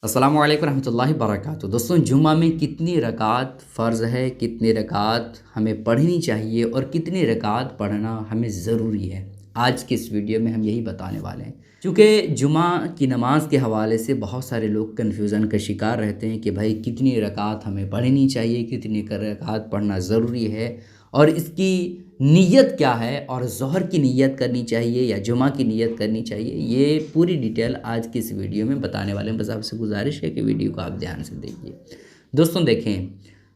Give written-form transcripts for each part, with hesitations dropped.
अस्सलाम वालेकुम रहमतुल्लाहि वबरकातुहू। दोस्तों, जुम्मा में कितनी रकात फ़र्ज़ है, कितनी रकात हमें पढ़नी चाहिए और कितनी रकात पढ़ना हमें ज़रूरी है, आज की इस वीडियो में हम यही बताने वाले हैं। चूँकि जुमा की नमाज़ के हवाले से बहुत सारे लोग कन्फ्यूज़न का शिकार रहते हैं कि भाई कितनी रकात हमें पढ़नी चाहिए, कितनी रकात पढ़ना ज़रूरी है और इसकी नीयत क्या है, और ज़ोहर की नीयत करनी चाहिए या जुमा की नीयत करनी चाहिए। ये पूरी डिटेल आज की इस वीडियो में बताने वाले हैं। बस आपसे गुजारिश है कि वीडियो को आप ध्यान से देखिए। दोस्तों देखें,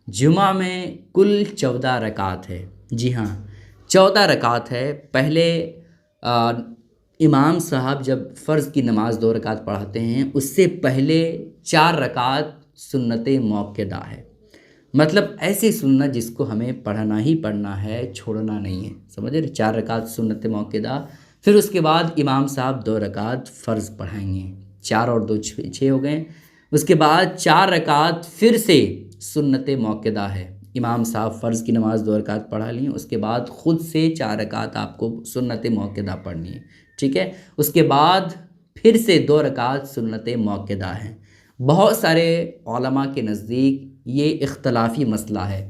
जुमा में कुल 14 रकात है। जी हाँ, 14 रकात है। पहले आ, इमाम साहब जब फ़र्ज़ की नमाज़ 2 रकात पढ़ाते हैं, उससे पहले 4 रकात सुन्नत मौक़दा है। मतलब ऐसी सुन्नत जिसको हमें पढ़ना ही पढ़ना है, छोड़ना नहीं है। समझ रहे? 4 रकात सुन्नत मौक़दा, फिर उसके बाद इमाम साहब 2 रकात फ़र्ज़ पढ़ाएंगे। 4 और 2 6 हो गए। उसके बाद 4 रकात फिर से सुन्नत मौक़दा है। इमाम साहब फ़र्ज़ की नमाज़ 2 रकात पढ़ा ली, उसके बाद ख़ुद से 4 रकात आपको सुन्नत मौक़दा पढ़नी है। ठीक है? उसके बाद फिर से 2 रकात सुन्नत मौक़दा हैं। बहुत सारे उलमा के नज़दीक ये इख्तलाफी मसला है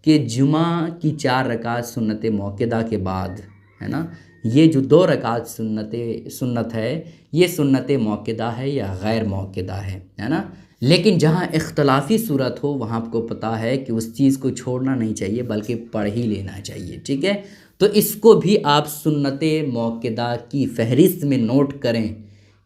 कि जुमा की 4 रकात सुन्नत मौक़दा के बाद, है ना, ये जो 2 रकात सुन्नत है, ये सुन्नत मौक़दा है या गैर मौक़दा है ना। लेकिन जहाँ इख्तलाफी सूरत हो वहाँ आपको पता है कि उस चीज़ को छोड़ना नहीं चाहिए बल्कि पढ़ ही लेना चाहिए। ठीक है? तो इसको भी आप सुन्नत मौक़दा की फ़हरिस्त में नोट करें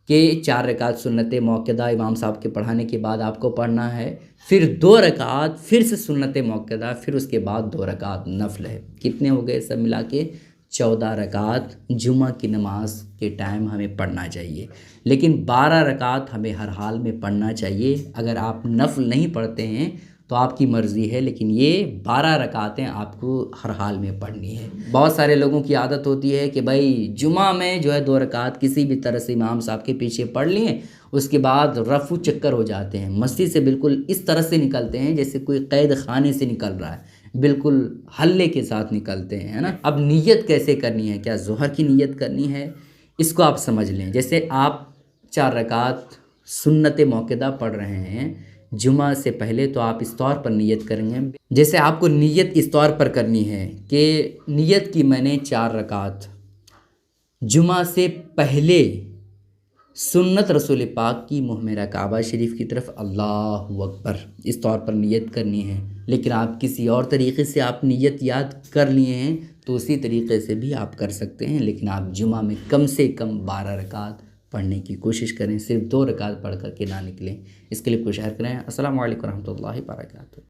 कि 4 रकात सुन्नत मौक़दा इमाम साहब के पढ़ाने के बाद आपको पढ़ना है, फिर 2 रकात फिर से सुन्नत मौक़दा, फिर उसके बाद 2 रकात नफ़ल है। कितने हो गए सब मिला के? 14 रकात जुमा की नमाज के टाइम हमें पढ़ना चाहिए। लेकिन 12 रकात हमें हर हाल में पढ़ना चाहिए। अगर आप नफ़ल नहीं पढ़ते हैं तो आपकी मर्ज़ी है, लेकिन ये 12 रकातें आपको हर हाल में पढ़नी है। बहुत सारे लोगों की आदत होती है कि भाई जुमा में जो है 2 रकात किसी भी तरह से इमाम साहब के पीछे पढ़ लिए, उसके बाद रफू चक्कर हो जाते हैं, मस्जिद से बिल्कुल इस तरह से निकलते हैं जैसे कोई कैद खाने से निकल रहा है, बिल्कुल हल्ले के साथ निकलते हैं, है ना। अब नीयत कैसे करनी है, क्या ज़ोहर की नीयत करनी है, इसको आप समझ लें। जैसे आप 4 रकात सुन्नत मौक़दा पढ़ रहे हैं जुमा से पहले, तो आप इस तौर पर नीयत करेंगे। जैसे आपको नीयत इस तौर पर करनी है कि नीयत की मैंने 4 रकात जुमा से पहले सुन्नत रसूल पाक की मुँह मेरा काबा शरीफ की तरफ अल्लाहु अकबर, इस तौर पर नीयत करनी है। लेकिन आप किसी और तरीक़े से आप नीयत याद कर लिए हैं तो उसी तरीक़े से भी आप कर सकते हैं, लेकिन आप जुमा में कम से कम 12 रकात पढ़ने की कोशिश करें, सिर्फ 2 रकात पढ़ कर के ना निकलें। इसके लिए कोशिश करें। अस्सलामु अलैकुम रहमतुल्लाहि व बरकातुहू।